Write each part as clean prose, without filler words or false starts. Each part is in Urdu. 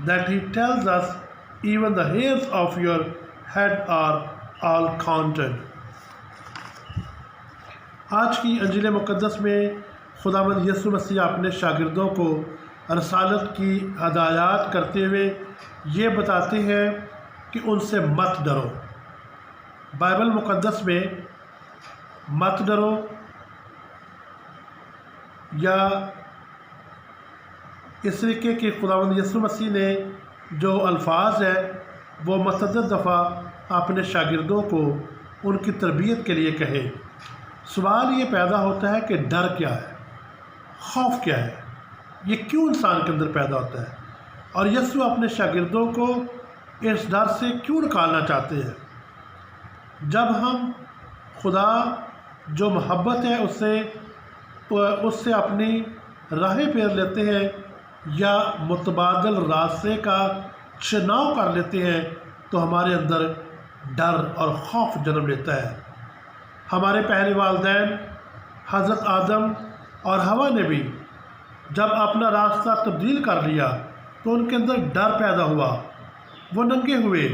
that he tells us even the hairs of your head are all counted. آج کی انجیل مقدس میں خداوند یسوع مسیح اپنے شاگردوں کو رسالت کی ہدایات کرتے ہوئے یہ بتاتے ہیں کہ ان سے مت ڈرو۔ بائبل مقدس میں مت ڈرو یا اس طریقے کے خداوند یسوع مسیح نے جو الفاظ ہیں وہ متعدد دفعہ اپنے شاگردوں کو ان کی تربیت کے لیے کہے۔ سوال یہ پیدا ہوتا ہے کہ ڈر کیا ہے، خوف کیا ہے، یہ کیوں انسان کے اندر پیدا ہوتا ہے، اور یسوع اپنے شاگردوں کو اس ڈر سے کیوں نکالنا چاہتے ہیں؟ جب ہم خدا جو محبت ہے اس سے اپنی راہیں پھیر لیتے ہیں یا متبادل راستے کا چناؤ کر لیتے ہیں تو ہمارے اندر ڈر اور خوف جنم لیتا ہے۔ ہمارے پہلے والدین حضرت آدم اور حوا نے بھی جب اپنا راستہ تبدیل کر لیا تو ان کے اندر ڈر پیدا ہوا، وہ ننگے ہوئے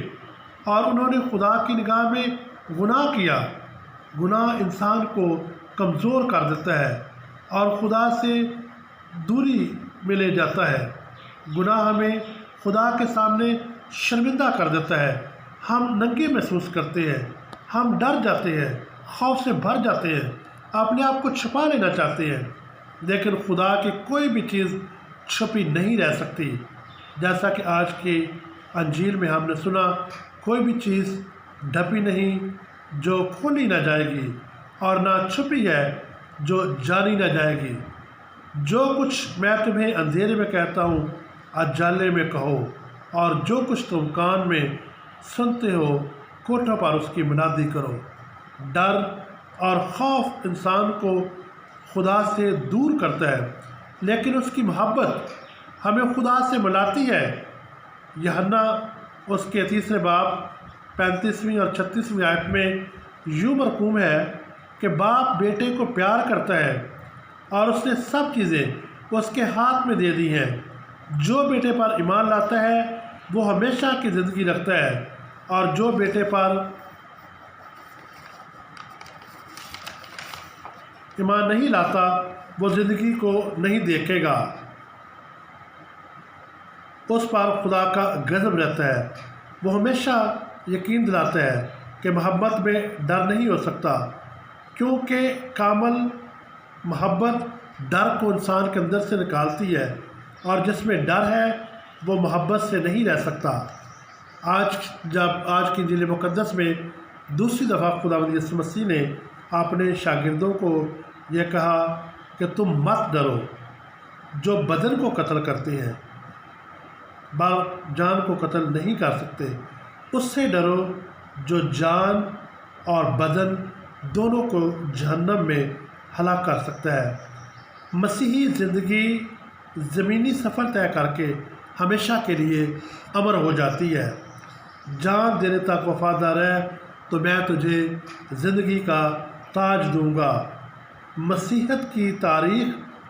اور انہوں نے خدا کی نگاہ میں گناہ کیا۔ گناہ انسان کو کمزور کر دیتا ہے اور خدا سے دوری میں لے جاتا ہے۔ گناہ ہمیں خدا کے سامنے شرمندہ کر دیتا ہے، ہم ننگے محسوس کرتے ہیں، ہم ڈر جاتے ہیں، خوف سے بھر جاتے ہیں، اپنے آپ کو چھپا لینا چاہتے ہیں۔ لیکن خدا کی کوئی بھی چیز چھپی نہیں رہ سکتی، جیسا کہ آج کی انجیل میں ہم نے سنا، کوئی بھی چیز ڈھپی نہیں جو کھولی نہ جائے گی، اور نہ چھپی ہے جو جانی نہ جائے گی۔ جو کچھ میں تمہیں اندھیرے میں کہتا ہوں اجالے میں کہو، اور جو کچھ تم کان میں سنتے ہو کوٹھوں پر اس کی منادی کرو۔ ڈر اور خوف انسان کو خدا سے دور کرتا ہے، لیکن اس کی محبت ہمیں خدا سے ملاتی ہے۔ یوحنا اس کے 3 باب 35ویں اور 36ویں آیت میں یوں مرقوم ہے کہ باپ بیٹے کو پیار کرتا ہے اور اس نے سب چیزیں اس کے ہاتھ میں دے دی ہیں۔ جو بیٹے پر ایمان لاتا ہے وہ ہمیشہ کی زندگی رکھتا ہے، اور جو بیٹے پر ایمان نہیں لاتا وہ زندگی کو نہیں دیکھے گا۔ اس پر خدا کا غضب رہتا ہے۔ وہ ہمیشہ یقین دلاتا ہے کہ محبت میں ڈر نہیں ہو سکتا، کیونکہ کامل محبت ڈر کو انسان کے اندر سے نکالتی ہے، اور جس میں ڈر ہے وہ محبت سے نہیں رہ سکتا۔ آج کی انجیل مقدس میں دوسری دفعہ خداوند یسوع مسیح نے اپنے شاگردوں کو یہ کہا کہ تم مت ڈرو۔ جو بدن کو قتل کرتے ہیں جان کو قتل نہیں کر سکتے، اس سے ڈرو جو جان اور بدن دونوں کو جہنم میں ہلاک کر سکتا ہے۔ مسیحی زندگی زمینی سفر طے کر کے ہمیشہ کے لیے امر ہو جاتی ہے۔ جان دینے تک وفادار ہے تو میں تجھے زندگی کا تاج دوں گا۔ مسیحیت کی تاریخ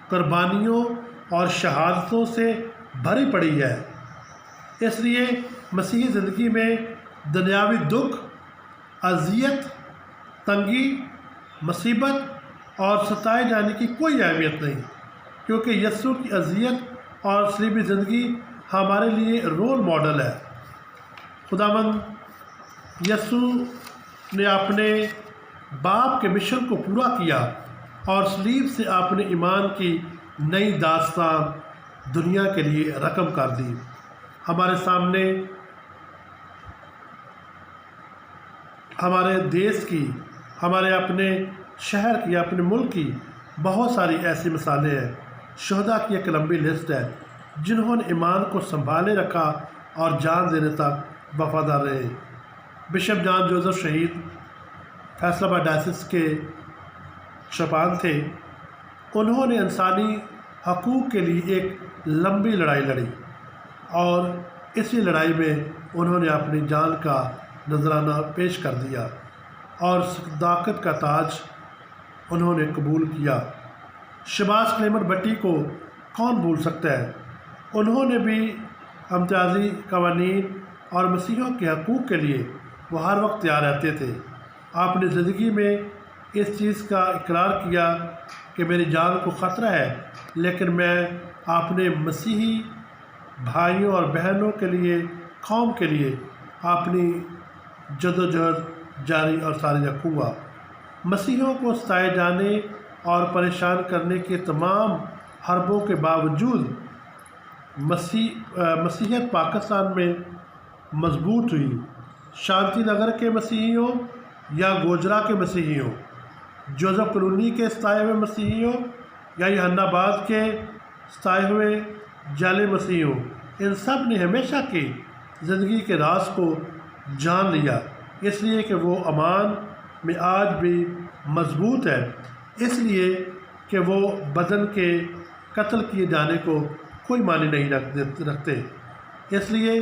قربانیوں اور شہادتوں سے بھری پڑی ہے، اس لیے مسیحی زندگی میں دنیاوی دکھ، اذیت، تنگی، مصیبت اور ستائے جانے کی کوئی اہمیت نہیں، کیونکہ یسوع کی اذیت اور صلیبی زندگی ہمارے لیے رول ماڈل ہے۔ خداوند یسوع نے اپنے باپ کے مشن کو پورا کیا اور صلیب سے اپنے ایمان کی نئی داستان دنیا کے لیے رقم کر دی۔ ہمارے سامنے ہمارے دیش کی، ہمارے اپنے شہر کی، اپنے ملک کی بہت ساری ایسی مثالیں ہیں۔ شہداء کی ایک لمبی لسٹ ہے جنہوں نے ایمان کو سنبھالے رکھا اور جان دینے تک وفادار رہے۔ بشپ جان جوزف شہید فیصل آباد ڈائسس کے شپان تھے۔ انہوں نے انسانی حقوق کے لیے ایک لمبی لڑائی لڑی، اور اسی لڑائی میں انہوں نے اپنی جان کا نذرانہ پیش کر دیا اور صداقت کا تاج انہوں نے قبول کیا۔ شماس کلیمنٹ بٹی کو کون بھول سکتا ہے؟ انہوں نے بھی امتیازی قوانین اور مسیحیوں کے حقوق کے لیے وہ ہر وقت تیار رہتے تھے۔ آپ نے زندگی میں اس چیز کا اقرار کیا کہ میری جان کو خطرہ ہے، لیکن میں اپنے مسیحی بھائیوں اور بہنوں کے لیے، قوم کے لیے اپنی جدوجہد جاری اور ساری رکھوں گا۔ مسیحیوں کو ستائے جانے اور پریشان کرنے کے تمام حربوں کے باوجود مسیحیت پاکستان میں مضبوط ہوئی۔ شانتی نگر کے مسیحیوں یا گوجرا کے مسیحیوں، جوزف کلونی کے ستائے ہوئے مسیحیوں یا یوحنا آباد کے ستائے ہوئے جعلی مسیحیوں، ان سب نے ہمیشہ کی زندگی کے راز کو جان لیا، اس لیے کہ وہ امان میں آج بھی مضبوط ہے، اس لیے کہ وہ بدن کے قتل کیے جانے کو کوئی معنی نہیں رکھتے، اس لیے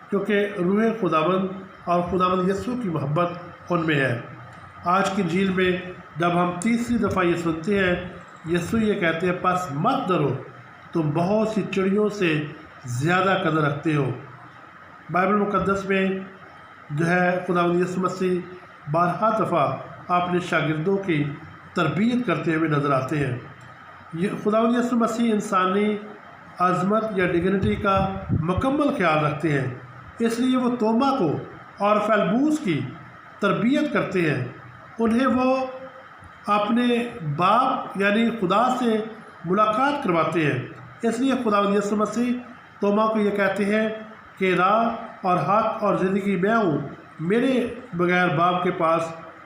کیونکہ روح خداوند اور خداوند یسوع کی محبت ان میں ہے۔ آج کی انجیل میں جب ہم تیسری دفعہ یہ سنتے ہیں، یسوع یہ کہتے ہیں، پس مت ڈرو، تم بہت سی چڑیوں سے زیادہ قدر رکھتے ہو۔ بائبل مقدس میں جو ہے خداوند یسوع مسیح بارہا دفعہ اپنے شاگردوں کی تربیت کرتے ہوئے نظر آتے ہیں۔ یہ خداوند یسوع مسیح انسانی عظمت یا ڈگنیٹی کا مکمل خیال رکھتے ہیں، اس لیے وہ توما کو اور فیلبوس کی تربیت کرتے ہیں، انہیں وہ اپنے باپ یعنی خدا سے ملاقات کرواتے ہیں۔ اس لیے خداوند یسوع مسیح توما کو یہ کہتے ہیں کہ راہ اور حق اور زندگی میں ہوں، میرے بغیر باپ کے پاس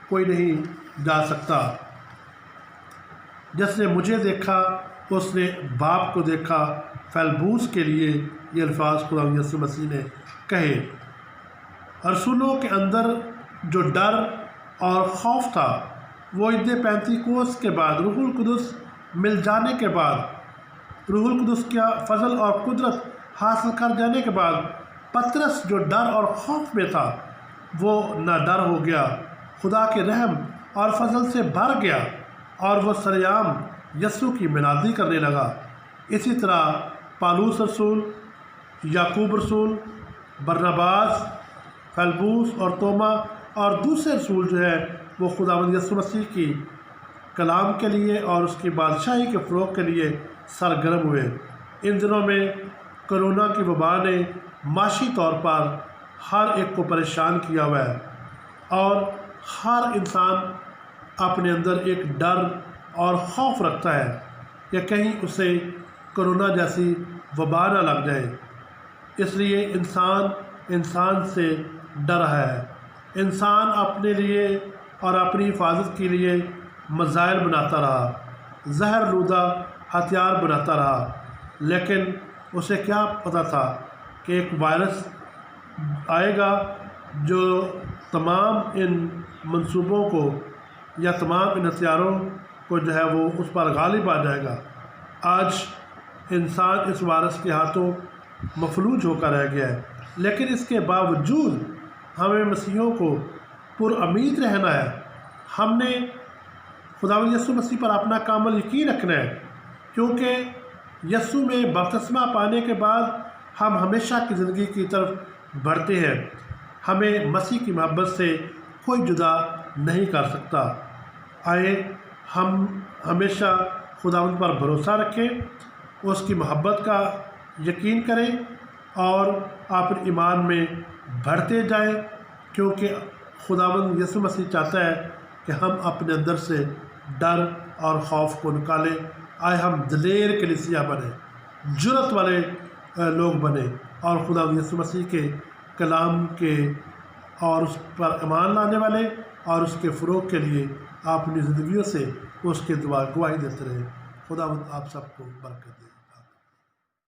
کوئی نہیں جا سکتا۔ جس نے مجھے دیکھا اس نے باپ کو دیکھا۔ فیلبوس کے لیے یہ الفاظ خداوند یسوع مسیح نے کہے۔ رسولوں کے اندر جو ڈر اور خوف تھا، وہ عید پینتیکوس کے بعد، روح القدس مل جانے کے بعد، روح القدس کا فضل اور قدرت حاصل کر جانے کے بعد، پطرس جو ڈر اور خوف میں تھا وہ نہ ڈر ہو گیا، خدا کے رحم اور فضل سے بھر گیا اور وہ سریعام یسوع کی منادی کرنے لگا۔ اسی طرح پالوس رسول، یعقوب رسول، برناباس، فیلبوس اور توما اور دوسرے رسول جو ہے وہ خداوند یسوع مسیح کی کلام کے لیے اور اس کی بادشاہی کے فروغ کے لیے سرگرم ہوئے۔ ان دنوں میں کرونا کی وبا نے معاشی طور پر ہر ایک کو پریشان کیا ہوا ہے، اور ہر انسان اپنے اندر ایک ڈر اور خوف رکھتا ہے کہ کہیں اسے کرونا جیسی وبا نہ لگ جائے، اس لیے انسان سے ڈر رہا ہے۔ انسان اپنے لیے اور اپنی حفاظت کے لیے میزائل بناتا رہا، زہر لودہ ہتھیار بناتا رہا، لیکن اسے کیا پتہ تھا کہ ایک وائرس آئے گا جو تمام ان منصوبوں کو یا تمام ان ہتھیاروں کو جو ہے وہ اس پر غالب آ جائے گا۔ آج انسان اس وائرس کے ہاتھوں مفلوج ہو کر رہ گیا ہے، لیکن اس کے باوجود ہمیں مسیحیوں کو پر امید رہنا ہے۔ ہم نے خداوند یسوع مسیح پر اپنا کامل یقین رکھنا ہے، کیونکہ یسوع میں بپتسمہ پانے کے بعد ہم ہمیشہ کی زندگی کی طرف بڑھتے ہیں۔ ہمیں مسیح کی محبت سے کوئی جدا نہیں کر سکتا۔ آئے ہم ہمیشہ خداوند پر بھروسہ رکھیں، اس کی محبت کا یقین کریں اور اپنے ایمان میں بڑھتے جائیں، کیونکہ خداوند یسوع مسیح چاہتا ہے کہ ہم اپنے اندر سے ڈر اور خوف کو نکالیں۔ آئے ہم دلیر کلیسیا بنیں، جرأت والے لوگ بنیں اور خداوند یسوع مسیح کے کلام کے اور اس پر ایمان لانے والے اور اس کے فروغ کے لیے اپنی زندگیوں سے اس کے گواہی دیتے رہیں۔ خداوند آپ سب کو برکت دے۔